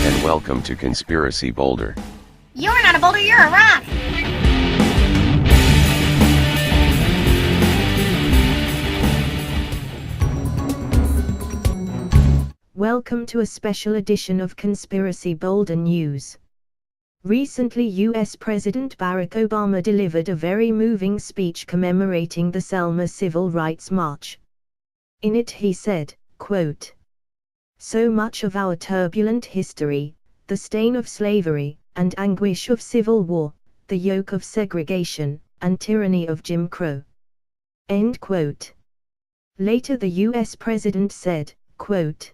and welcome to Conspiracy Boulder. You're not a boulder, you're a rock! Welcome to a special edition of Conspiracy Boulder News. Recently, U.S. President Barack Obama delivered a very moving speech commemorating the Selma Civil Rights March. In it he said, quote, "So much of our turbulent history, the stain of slavery, and anguish of civil war, the yoke of segregation, and tyranny of Jim Crow." End quote. Later the U.S. President said, quote,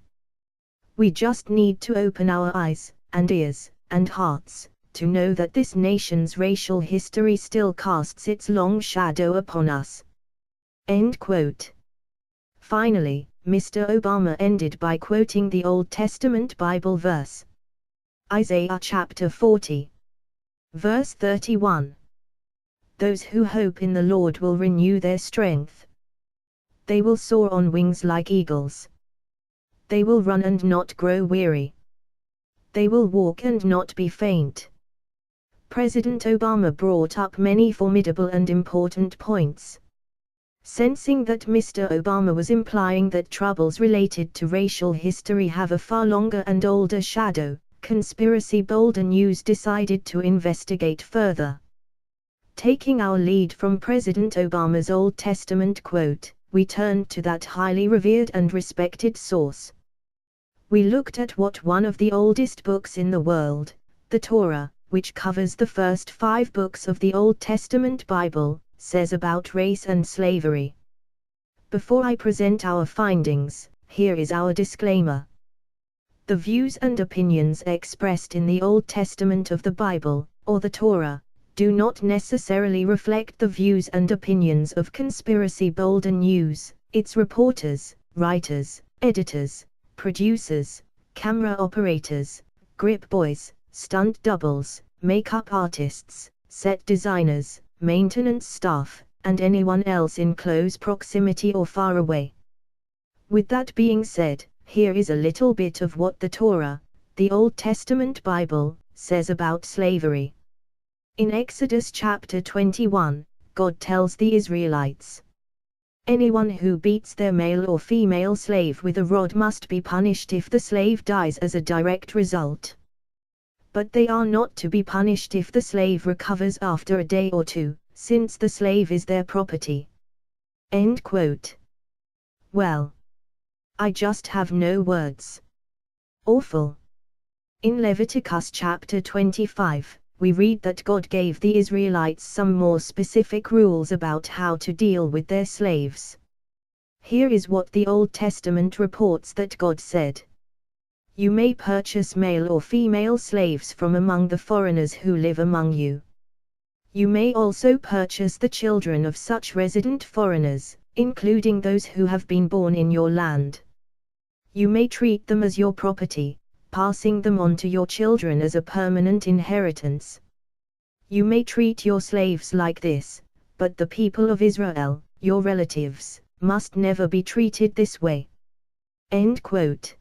"We just need to open our eyes, and ears, and hearts, to know that this nation's racial history still casts its long shadow upon us." End quote. Finally, Mr. Obama ended by quoting the Old Testament Bible verse. Isaiah chapter 40. Verse 31. "Those who hope in the Lord will renew their strength. They will soar on wings like eagles. They will run and not grow weary. They will walk and not be faint." President Obama brought up many formidable and important points. Sensing that Mr. Obama was implying that troubles related to racial history have a far longer and older shadow, Conspiracy Boulder News decided to investigate further. Taking our lead from President Obama's Old Testament quote, we turned to that highly revered and respected source. We looked at what one of the oldest books in the world, the Torah, which covers the first 5 books of the Old Testament Bible, says about race and slavery. Before I present our findings, here is our disclaimer. The views and opinions expressed in the Old Testament of the Bible, or the Torah, do not necessarily reflect the views and opinions of Conspiracy Boulder News, its reporters, writers, editors, producers, camera operators, grip boys, stunt doubles, makeup artists, set designers, maintenance staff, and anyone else in close proximity or far away. With that being said, here is a little bit of what the Torah, the Old Testament Bible, says about slavery. In Exodus chapter 21, God tells the Israelites, "Anyone who beats their male or female slave with a rod must be punished if the slave dies as a direct result. But they are not to be punished if the slave recovers after a day or 2, since the slave is their property." End quote. Well, I just have no words. Awful. In Leviticus chapter 25, we read that God gave the Israelites some more specific rules about how to deal with their slaves. Here is what the Old Testament reports that God said. "You may purchase male or female slaves from among the foreigners who live among you. You may also purchase the children of such resident foreigners, including those who have been born in your land. You may treat them as your property, passing them on to your children as a permanent inheritance. You may treat your slaves like this, but the people of Israel, your relatives, must never be treated this way." End quote.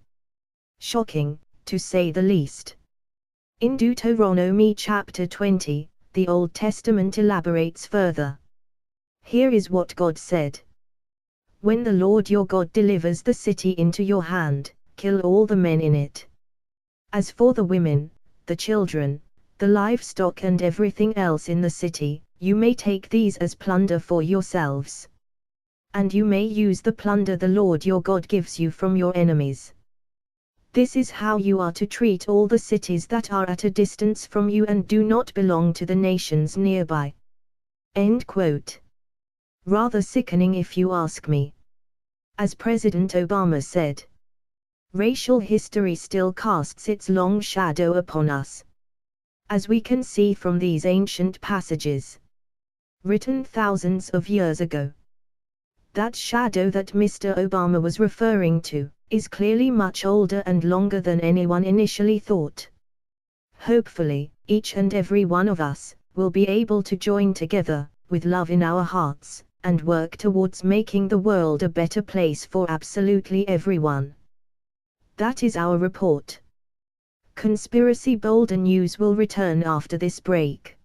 Shocking, to say the least. In Deuteronomy chapter 20, the Old Testament elaborates further. Here is what God said. "When the Lord your God delivers the city into your hand, kill all the men in it. As for the women, the children, the livestock and everything else in the city, you may take these as plunder for yourselves. And you may use the plunder the Lord your God gives you from your enemies. This is how you are to treat all the cities that are at a distance from you and do not belong to the nations nearby." End quote. Rather sickening if you ask me. As President Obama said, racial history still casts its long shadow upon us. As we can see from these ancient passages, written thousands of years ago. That shadow that Mr. Obama was referring to is clearly much older and longer than anyone initially thought. Hopefully, each and every one of us will be able to join together, with love in our hearts, and work towards making the world a better place for absolutely everyone. That is our report. Conspiracy Boulder News will return after this break.